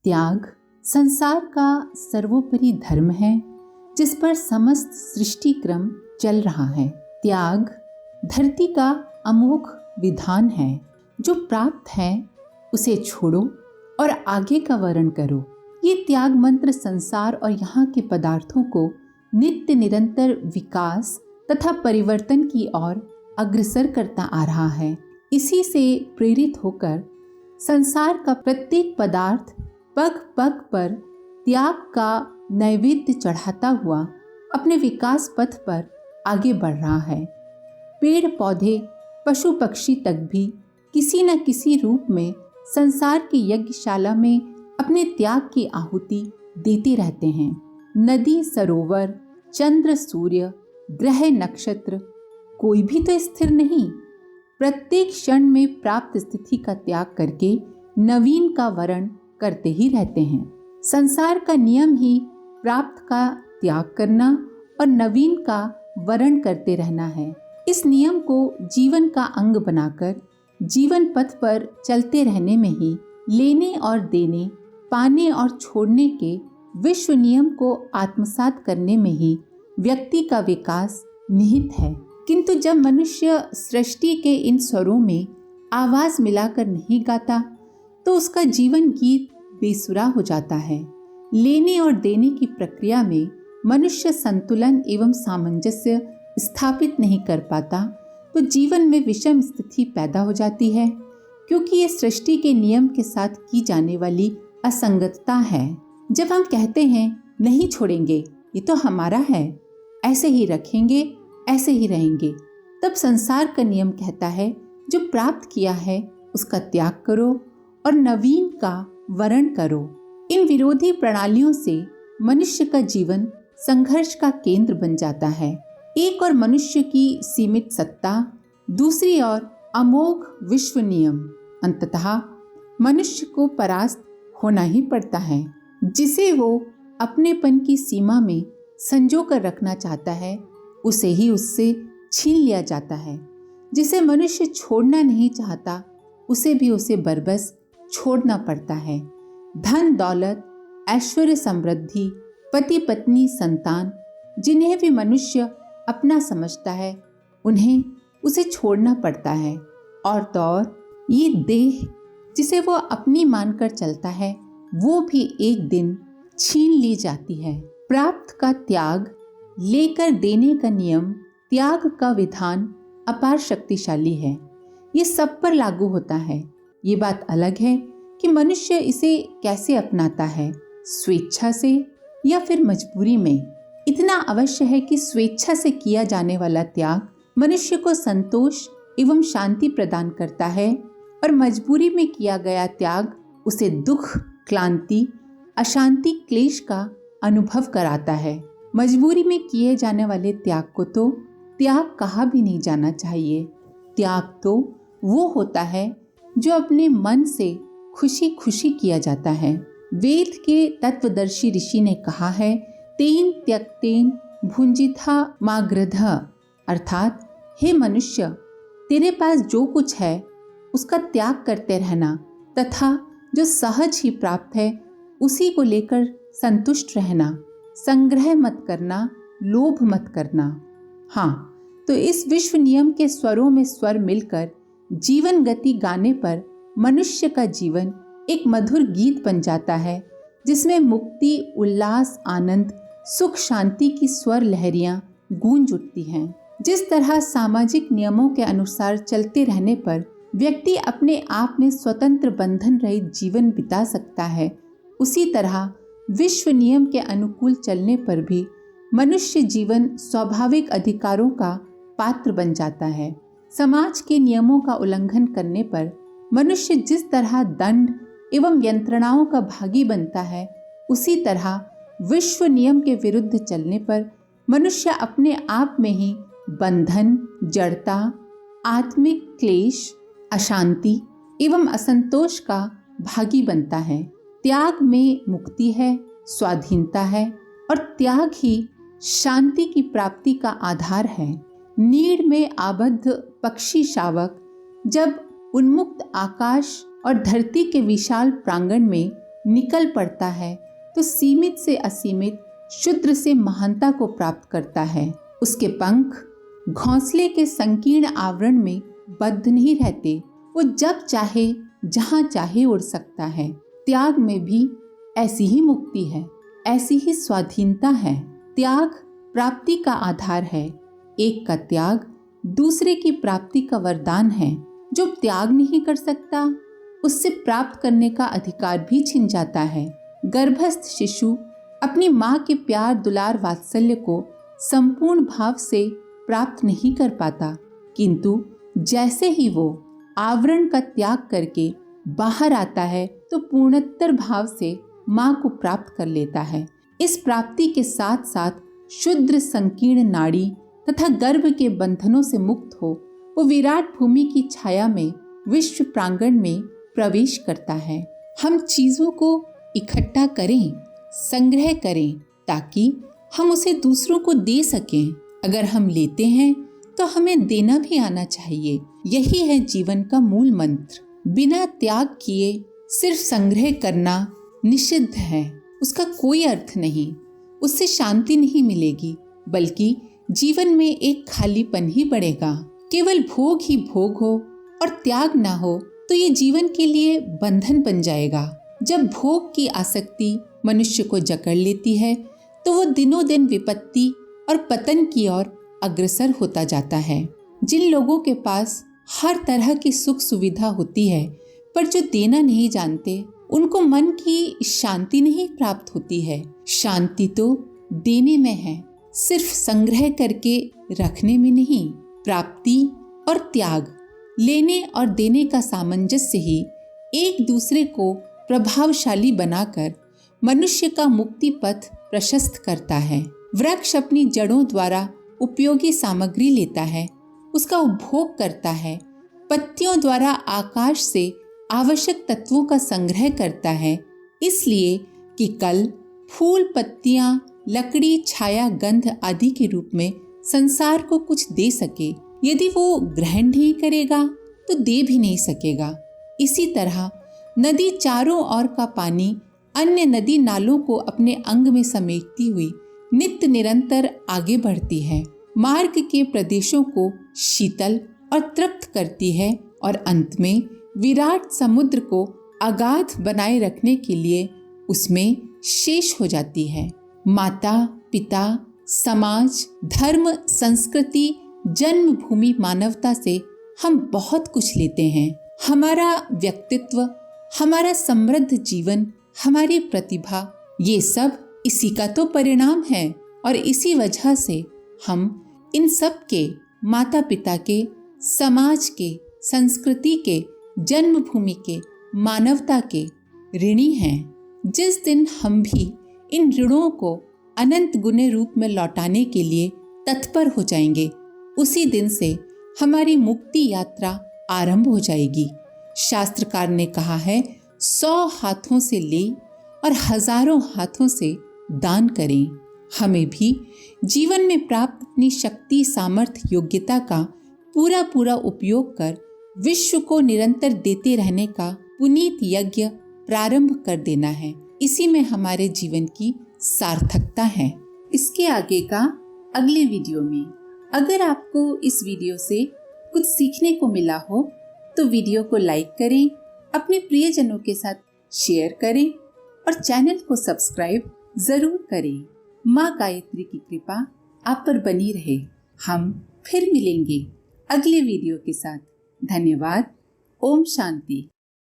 त्याग संसार का सर्वोपरि धर्म है जिस पर समस्त सृष्टि क्रम चल रहा है। त्याग धरती का अमोघ विधान है। जो प्राप्त है उसे छोड़ो और आगे का वर्ण करो। ये त्याग मंत्र संसार और यहाँ के पदार्थों को नित्य निरंतर विकास तथा परिवर्तन की ओर अग्रसर करता आ रहा है। इसी से प्रेरित होकर संसार का प्रत्येक पदार्थ पग पग पर त्याग का नैवेद्य चढ़ाता हुआ अपने विकास पथ पर आगे बढ़ रहा है। पेड़ पौधे पशु पक्षी तक भी किसी न किसी रूप में संसार की यज्ञशाला में अपने त्याग की आहुति देते रहते हैं। नदी सरोवर चंद्र सूर्य ग्रह नक्षत्र कोई भी तो स्थिर नहीं। प्रत्येक क्षण में प्राप्त स्थिति का त्याग करके नवीन का वरण करते ही रहते हैं। संसार का नियम ही प्राप्त का त्याग करना और नवीन का वरण करते रहना है। इस नियम को जीवन का अंग बनाकर जीवन पथ पर चलते रहने में ही, लेने और देने, पाने और छोड़ने के विश्व नियम को आत्मसात करने में ही व्यक्ति का विकास निहित है। किंतु जब मनुष्य सृष्टि के इन स्वरों में आवाज मिलाकर नहीं गाता तो उसका जीवन गीत बेसुरा हो जाता है। लेने और देने की प्रक्रिया में मनुष्य संतुलन एवं सामंजस्य स्थापित नहीं कर पाता तो जीवन में विषम स्थिति पैदा हो जाती है, क्योंकि ये सृष्टि के नियम के साथ की जाने वाली असंगतता है। जब हम कहते हैं नहीं छोड़ेंगे, ये तो हमारा है, ऐसे ही रखेंगे, ऐसे ही रहेंगे, तब संसार का नियम कहता है जो प्राप्त किया है उसका त्याग करो और नवीन का वरण करो। इन विरोधी प्रणालियों से मनुष्य का जीवन संघर्ष का केंद्र बन जाता है। एक और मनुष्य की सीमित सत्ता, दूसरी ओर अमोघ विश्व नियम। अंततः मनुष्य को परास्त होना ही पड़ता है। जिसे वो अपनेपन की सीमा में संजो कर रखना चाहता है उसे ही उससे छीन लिया जाता है। जिसे मनुष्य छोड़ना नहीं चाहता उसे भी उसे बरबस छोड़ना पड़ता है। धन दौलत ऐश्वर्य समृद्धि पति पत्नी संतान जिन्हें भी मनुष्य अपना समझता है उन्हें उसे छोड़ना पड़ता है। और तो और ये देह जिसे वो अपनी मानकर चलता है वो भी एक दिन छीन ली जाती है। प्राप्त का त्याग, लेकर देने का नियम, त्याग का विधान अपार शक्तिशाली है। ये सब पर लागू होता है। ये बात अलग है कि मनुष्य इसे कैसे अपनाता है, स्वेच्छा से या फिर मजबूरी में। इतना अवश्य है कि स्वेच्छा से किया जाने वाला त्याग मनुष्य को संतोष एवं शांति प्रदान करता है और मजबूरी में किया गया त्याग उसे दुख, क्लांति, अशांति, क्लेश का अनुभव कराता है। मजबूरी में किए जाने वाले त्याग को तो त्याग कहा भी नहीं जाना चाहिए। त्याग तो वो होता है जो अपने मन से खुशी खुशी किया जाता है। वेद के तत्वदर्शी ऋषि ने कहा है, तेन त्यक्तेन भुंजिथा माग्रध, अर्थात हे मनुष्य, तेरे पास जो कुछ है उसका त्याग करते रहना तथा जो सहज ही प्राप्त है उसी को लेकर संतुष्ट रहना। संग्रह मत करना, लोभ मत करना। हाँ, तो इस विश्व नियम के स्वरों में स्वर मिलकर जीवन गति गाने पर मनुष्य का जीवन एक मधुर गीत बन जाता है, जिसमें मुक्ति, उल्लास, आनंद, सुख, शांति की स्वर लहरियां गूंज उठती हैं। जिस तरह सामाजिक नियमों के अनुसार चलते रहने पर व्यक्ति अपने आप में स्वतंत्र बंधन रहित जीवन बिता सकता है, उसी तरह विश्व नियम के अनुकूल चलने पर भी मनुष्य जीवन स्वाभाविक अधिकारों का पात्र बन जाता है। समाज के नियमों का उल्लंघन करने पर मनुष्य जिस तरह दंड एवं यंत्रणाओं का भागी बनता है, उसी तरह विश्व नियम के विरुद्ध चलने पर मनुष्य अपने आप में ही बंधन, जड़ता, आत्मिक क्लेश, अशांति एवं असंतोष का भागी बनता है। त्याग में मुक्ति है, स्वाधीनता है और त्याग ही शांति की प्राप्ति का आधार है। नीड़ में आबद्ध पक्षी शावक जब उन्मुक्त आकाश और धरती के विशाल प्रांगण में निकल पड़ता है तो सीमित से असीमित, शुद्र से महानता को प्राप्त करता है। उसके पंख घोंसले के संकीर्ण आवरण में बद्ध नहीं रहते, वो जब चाहे जहां चाहे उड़ सकता है। त्याग में भी ऐसी ही मुक्ति है, ऐसी ही स्वाधीनता है। त्याग प्राप्ति का आधार है। एक का त्याग दूसरे की प्राप्ति का वरदान है। जो त्याग नहीं कर सकता उससे प्राप्त करने का अधिकार भी छिन जाता है। गर्भस्थ शिशु अपनी माँ के प्यार, दुलार, वात्सल्य को संपूर्ण भाव से प्राप्त नहीं कर पाता, किंतु जैसे ही वो आवरण का त्याग करके बाहर आता है तो पूर्णोत्तर भाव से माँ को प्राप्त कर लेता है। इस प्राप्ति के साथ साथ शुद्र संकीर्ण नाड़ी तथा गर्भ के बंधनों से मुक्त हो वो विराट भूमि की छाया में विश्व प्रांगण में प्रवेश करता है। हम चीजों को इकट्ठा करें, संग्रह करें, ताकि हम उसे दूसरों को दे सकें। अगर हम लेते हैं तो हमें देना भी आना चाहिए। यही है जीवन का मूल मंत्र। बिना त्याग किए सिर्फ संग्रह करना निषिद्ध है। उसका कोई अर्थ नहीं, उससे शांति नहीं मिलेगी, बल्कि जीवन में एक खालीपन ही बढ़ेगा। केवल भोग ही भोग हो और त्याग ना हो तो ये जीवन के लिए बंधन बन जाएगा। जब भोग की आसक्ति मनुष्य को जकड़ लेती है तो वो दिनों दिन विपत्ति और पतन की ओर अग्रसर होता जाता है। जिन लोगों के पास हर तरह की सुख सुविधा होती है पर जो देना नहीं जानते, उनको मन की शांति नहीं प्राप्त होती है। शांति तो देने में है, सिर्फ संग्रह करके रखने में नहीं। प्राप्ति और त्याग, लेने और देने का सामंजस्य ही एक दूसरे को प्रभावशाली बनाकर मनुष्य का मुक्ति पथ प्रशस्त करता है। वृक्ष अपनी जड़ों द्वारा उपयोगी सामग्री लेता है, उसका उपभोग करता है। पत्तियों द्वारा आकाश से आवश्यक तत्वों का संग्रह करता है, इसलिए कि कल फूल, पत्तियां, लकड़ी, छाया, गंध आदि के रूप में संसार को कुछ दे सके। यदि वो ग्रहण नहीं करेगा तो दे भी नहीं सकेगा। इसी तरह नदी चारों ओर का पानी अन्य नदी नालों को अपने अंग में समेटती हुई नित्य निरंतर आगे बढ़ती है, मार्ग के प्रदेशों को शीतल और तृप्त करती है और अंत में विराट समुद्र को अगाध बनाए रखने के लिए उसमें शेष हो जाती है। माता, पिता, समाज, धर्म, संस्कृति, जन्मभूमि, मानवता से हम बहुत कुछ लेते हैं। हमारा व्यक्तित्व, हमारा समृद्ध जीवन, हमारी प्रतिभा, ये सब इसी का तो परिणाम है। और इसी वजह से हम इन सब के, माता पिता के, समाज के, संस्कृति के, जन्मभूमि के, मानवता के ऋणी हैं। जिस दिन हम भी इन ऋणों को अनंत गुने रूप में लौटाने के लिए तत्पर हो जाएंगे, उसी दिन से हमारी मुक्ति यात्रा आरंभ हो जाएगी। शास्त्रकार ने कहा है, 100 हाथों से ले और हजारों हाथों से दान करें। हमें भी जीवन में प्राप्त अपनी शक्ति, सामर्थ्य, योग्यता का पूरा पूरा उपयोग कर विश्व को निरंतर देते रहने का पुनीत यज्ञ प्रारंभ कर देना है। इसी में हमारे जीवन की सार्थकता है। इसके आगे का अगले वीडियो में। अगर आपको इस वीडियो से कुछ सीखने को मिला हो तो वीडियो को लाइक करें, अपने प्रियजनों के साथ शेयर करें और चैनल को सब्सक्राइब जरूर करें। माँ गायत्री की कृपा आप पर बनी रहे। हम फिर मिलेंगे अगले वीडियो के साथ। धन्यवाद। ओम शांति।